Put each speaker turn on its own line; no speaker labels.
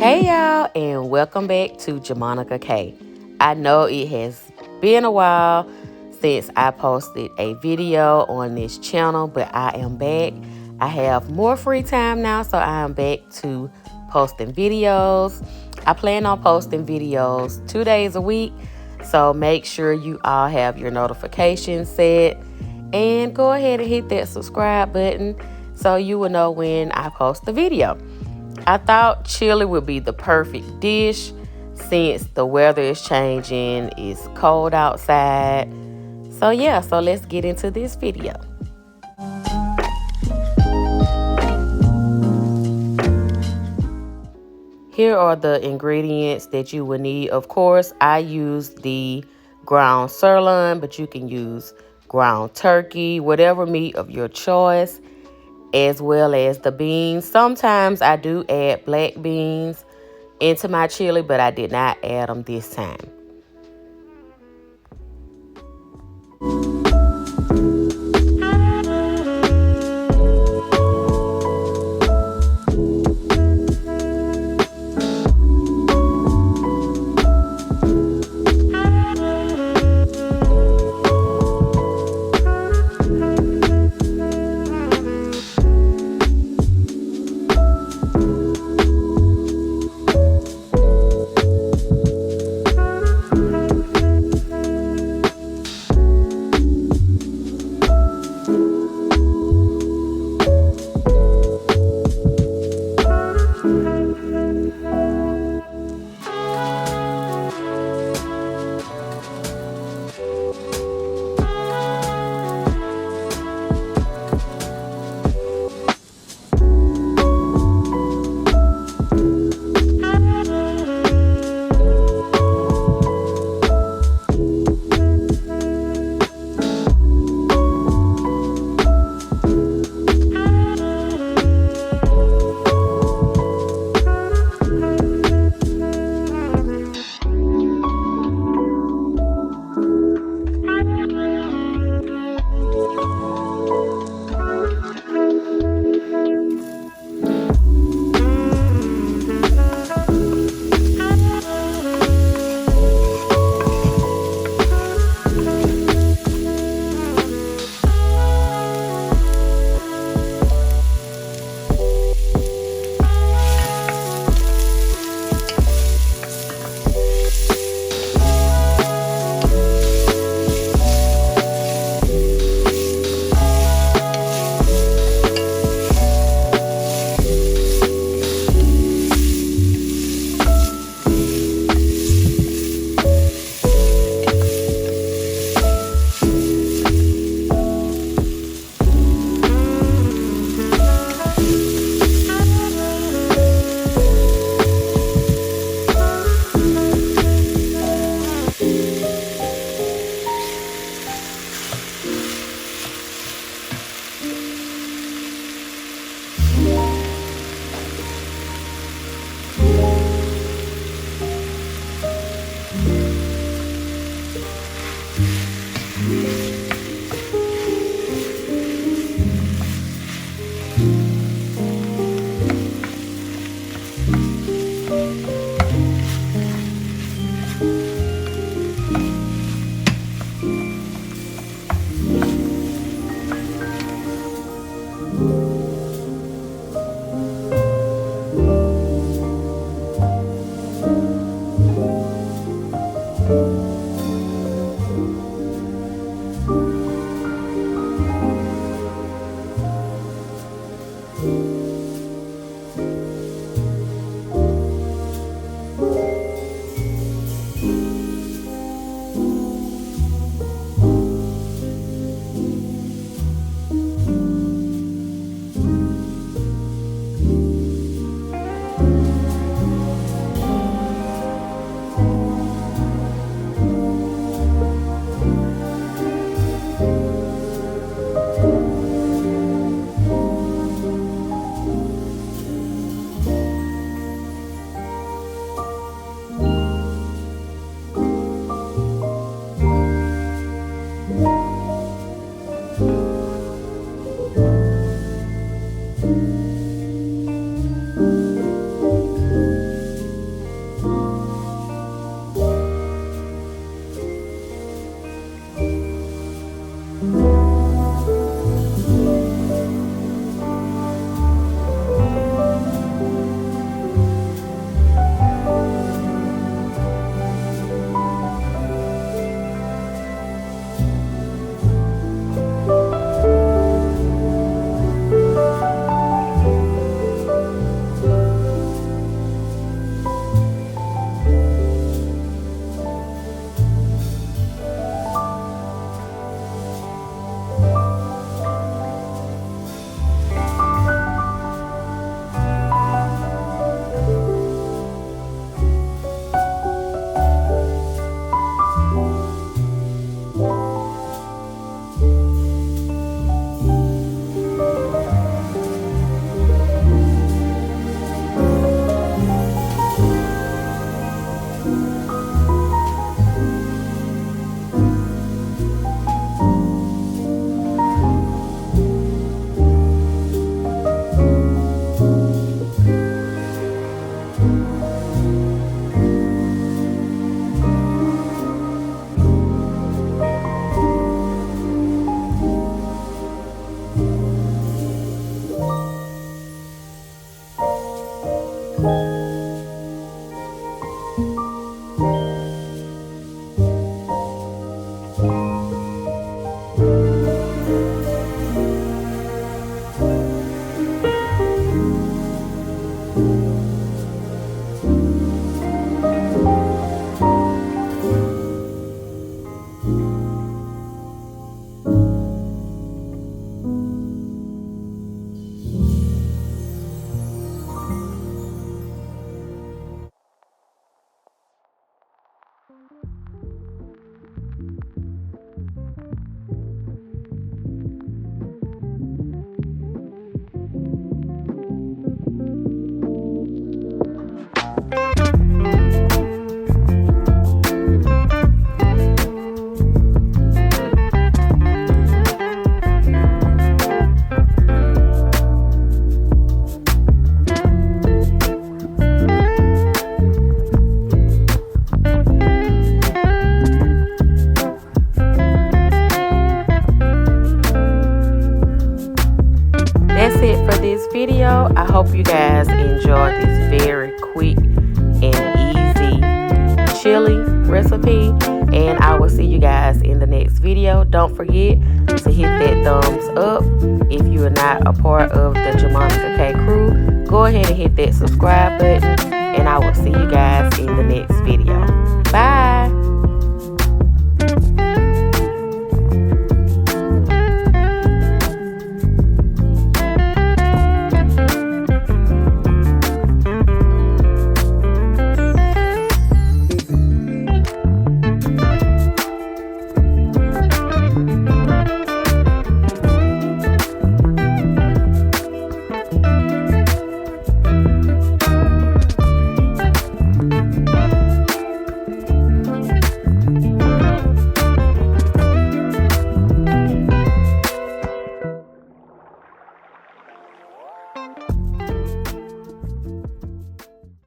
Hey y'all, and welcome back to Jemonica K. I know it has been a while since I posted a video on this channel, but I am back. I have more free time now, so I am back to posting videos. I plan on posting videos 2 days a week, so make sure you all have your notifications set and go ahead and hit that subscribe button so you will know when I post the video. I thought chili would be the perfect dish since the weather is changing, it's cold outside. So let's get into this video. Here are the ingredients that you will need. Of course, I use the ground sirloin, but you can use ground turkey, whatever meat of your choice, as well as the beans. Sometimes I do add black beans into my chili, but I did not add them this time. That's it for this video. I hope you guys enjoyed this very quick and easy chili recipe, and I will see you guys in the next video. Don't forget to hit that thumbs up. If you are not a part of the Jemonica K crew, go ahead and hit that subscribe button, and I will see you guys in the next video. Bye.